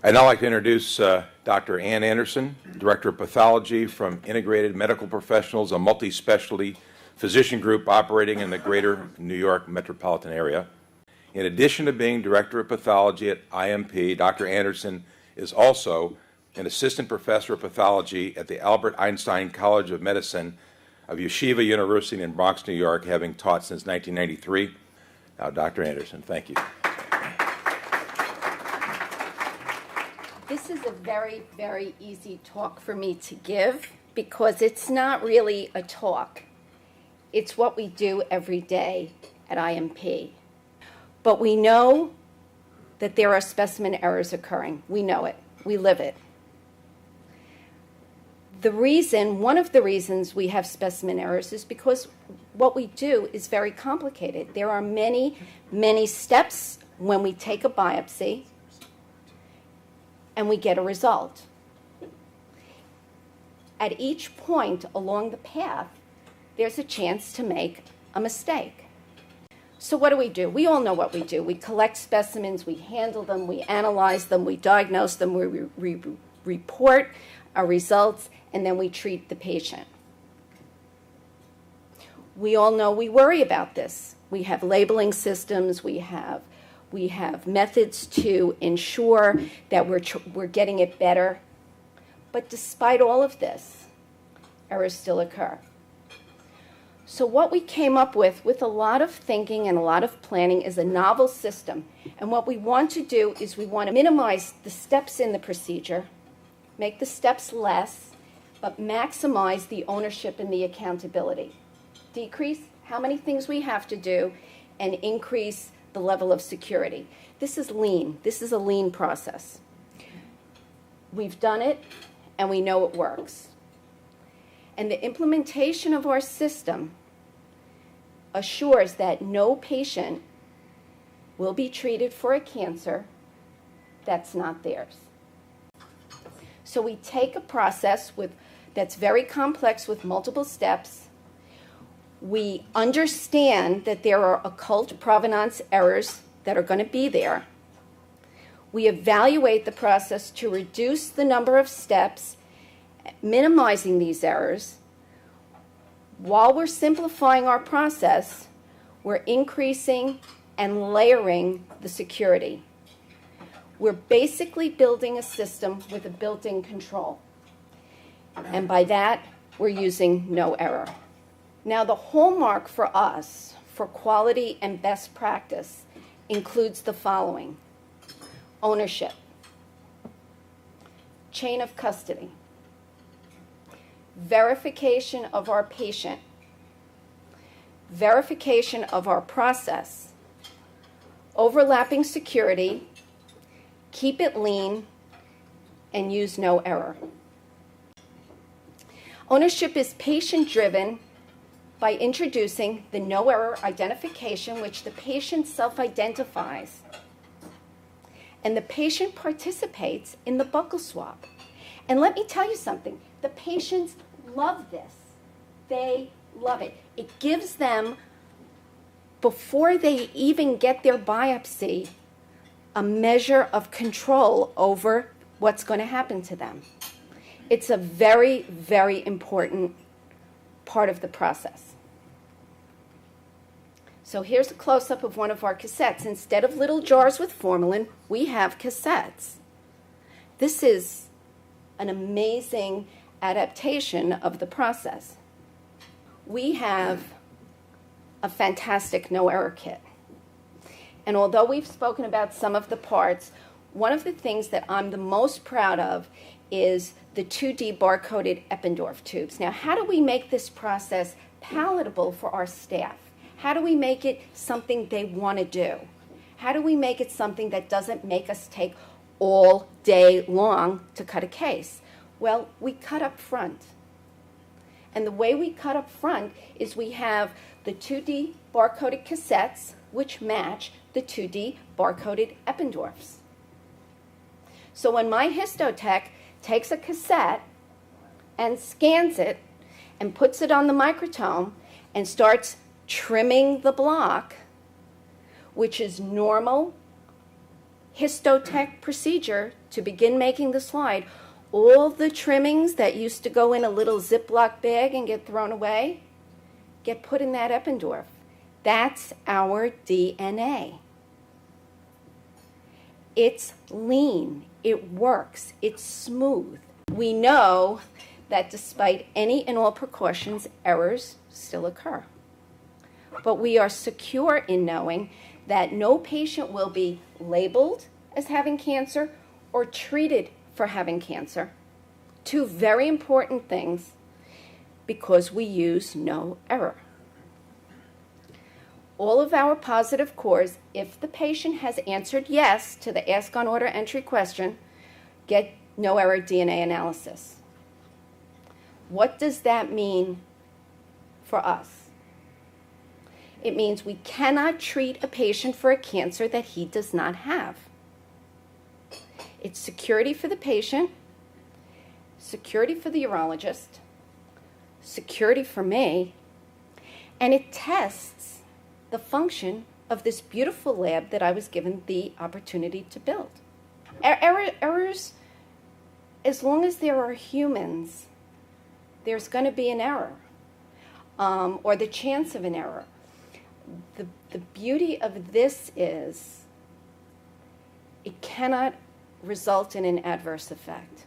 I'd now like to introduce Dr. Ann Anderson, Director of Pathology from Integrated Medical Professionals, a multi-specialty physician group operating in the greater New York metropolitan area. In addition to being Director of Pathology at IMP, Dr. Anderson is also an Assistant Professor of Pathology at the Albert Einstein College of Medicine of Yeshiva University in Bronx, New York, having taught since 1993. Now, Dr. Anderson, thank you. This is a very, very easy talk for me to give because it's not really a talk. It's what we do every day at IMP. But we know that there are specimen errors occurring. We know it. We live it. One of the reasons we have specimen errors is because what we do is very complicated. There are many, many steps when we take a biopsy and we get a result. At each point along the path, there's a chance to make a mistake. So what do? We all know what we do. We collect specimens, we handle them, we analyze them, we diagnose them, we report our results, and then we treat the patient. We all know we worry about this. We have labeling systems, we have methods to ensure that we're getting it better. But despite all of this, errors still occur. So what we came up with a lot of thinking and a lot of planning, is a novel system. And what we want to do is we want to minimize the steps in the procedure, make the steps less, but maximize the ownership and the accountability. Decrease how many things we have to do and increase the level of security. This is lean. This is a lean process. We've done it, and we know it works. And the implementation of our system assures that no patient will be treated for a cancer that's not theirs. So we take a process that's very complex with multiple steps. We understand that there are occult provenance errors that are going to be there. We evaluate the process to reduce the number of steps, minimizing these errors. While we're simplifying our process, we're increasing and layering the security. We're basically building a system with a built-in control. And by that, we're using no error. Now, the hallmark for us, for quality and best practice, includes the following: ownership, chain of custody, verification of our patient, verification of our process, overlapping security, keep it lean, and use no error. Ownership is patient-driven by introducing the no error identification, which the patient self-identifies. And the patient participates in the buccal swap. And let me tell you something, the patients love this. They love it. It gives them, before they even get their biopsy, a measure of control over what's going to happen to them. It's a very, very important part of the process. So here's a close-up of one of our cassettes. Instead of little jars with formalin, we have cassettes. This is an amazing adaptation of the process. We have a fantastic no-error kit. And although we've spoken about some of the parts, one of the things that I'm the most proud of is the 2D barcoded Eppendorf tubes. Now, how do we make this process palatable for our staff? How do we make it something they want to do? How do we make it something that doesn't make us take all day long to cut a case? Well, we cut up front. And the way we cut up front is we have the 2D barcoded cassettes, which match the 2D barcoded Eppendorfs. So when my histotech takes a cassette and scans it and puts it on the microtome and starts trimming the block, which is normal histotech procedure to begin making the slide, all the trimmings that used to go in a little Ziploc bag and get thrown away get put in that Eppendorf. That's our DNA. It's lean, it works, it's smooth. We know that despite any and all precautions, errors still occur. But we are secure in knowing that no patient will be labeled as having cancer or treated for having cancer. Two very important things, because we use no error. All of our positive cores, if the patient has answered yes to the Ask on Order Entry question, get no error DNA analysis. What does that mean for us? It means we cannot treat a patient for a cancer that he does not have. It's security for the patient, security for the urologist, security for me, and it tests the function of this beautiful lab that I was given the opportunity to build. Errors, as long as there are humans, there's going to be an error, or the chance of an error. The beauty of this is it cannot result in an adverse effect.